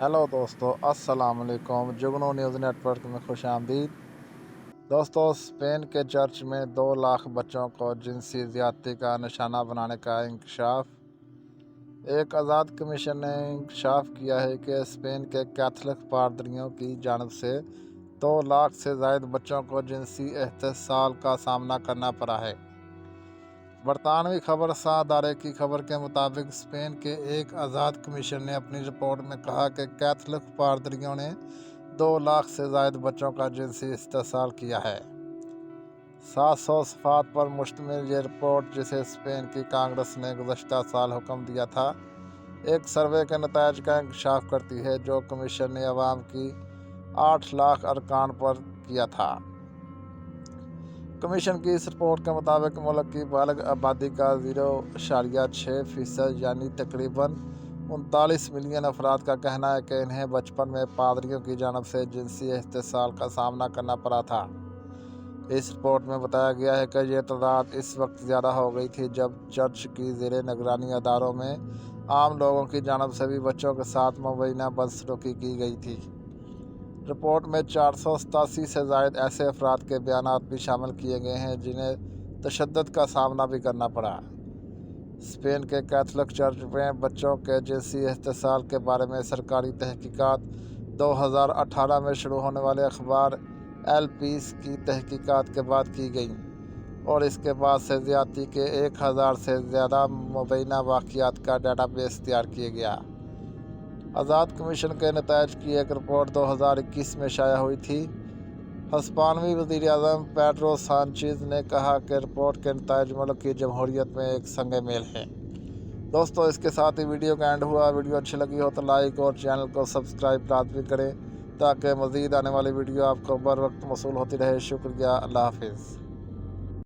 Hello दोस्तों, अस्सलाम वालेकुम। जुगनू न्यूज़ नेटवर्क में खुश आमदीद। दोस्तों, स्पेन के चर्च में 2 लाख बच्चों को जिनसी ज़्यादती का निशाना बनाने का इंकशाफ। एक आज़ाद कमीशन ने इंकशाफ किया है कि स्पेन के कैथलिक पादरियों की जानिब से 2 लाख से ज़ायद बच्चों को जिनसी इस्तेसाल का सामना करना पड़ा है। बरतानवी खबरसां अदारे की खबर के मुताबिक स्पेन के एक आज़ाद कमीशन ने अपनी रिपोर्ट में कहा कि कैथलिक पादरियों ने 2 लाख से ज़ायद बच्चों का जिनसी इस्तेसाल किया है। 700 सफ़ात पर मुश्तमिल ये रिपोर्ट, जिसे स्पेन की कांग्रेस ने गुज़श्ता साल हुक्म दिया था, एक सर्वे के नतायज का इंकशाफ करती है जो कमीशन ने अवाम की 8 लाख अरकान पर किया था। कमीशन की इस रिपोर्ट के मुताबिक मुल्क की बालग आबादी का 0.6% यानी तकरीबन 39 मिलियन अफराद का कहना है कि इन्हें बचपन में पादरियों की जानिब से जिनसी इस्तेसाल का सामना करना पड़ा था। इस रिपोर्ट में बताया गया है कि यह तादाद इस वक्त ज़्यादा हो गई थी जब चर्च की ज़ेरे निगरानी अदारों में आम लोगों की जानिब से भी बच्चों के साथ मुबैना बदसलूकी की गई थी। रिपोर्ट में 487 से ज़ायद ऐसे अफराद के बयानात भी शामिल किए गए हैं जिन्हें तशद्दुद का सामना भी करना पड़ा। स्पेन के कैथलिक चर्च में बच्चों के जिनसी इस्तेसाल के बारे में सरकारी तहकीकात 2018 में शुरू होने वाले अखबार एल पीस की तहकीकात के बाद की गई और इसके बाद से ज़्यादती के 1000 से ज़्यादा मुबैना वाक़ियात का डेटाबेस तैयार किया गया। आज़ाद कमीशन के नतायज की एक रिपोर्ट 2021 में शाया हुई थी। हस्पानवी वज़ीर आज़म पेड्रो सांचेज़ ने कहा कि रिपोर्ट के नतायज मुल्क की जमहूरियत में एक संग मेल है। दोस्तों, इसके साथ ही वीडियो का एंड हुआ। वीडियो अच्छी लगी हो तो लाइक और चैनल को सब्सक्राइब लाजमी करें ताकि मज़ीद आने वाली वीडियो आपको बर वक्त मौसूल होती रहे। शुक्रिया। अल्लाह हाफिज़।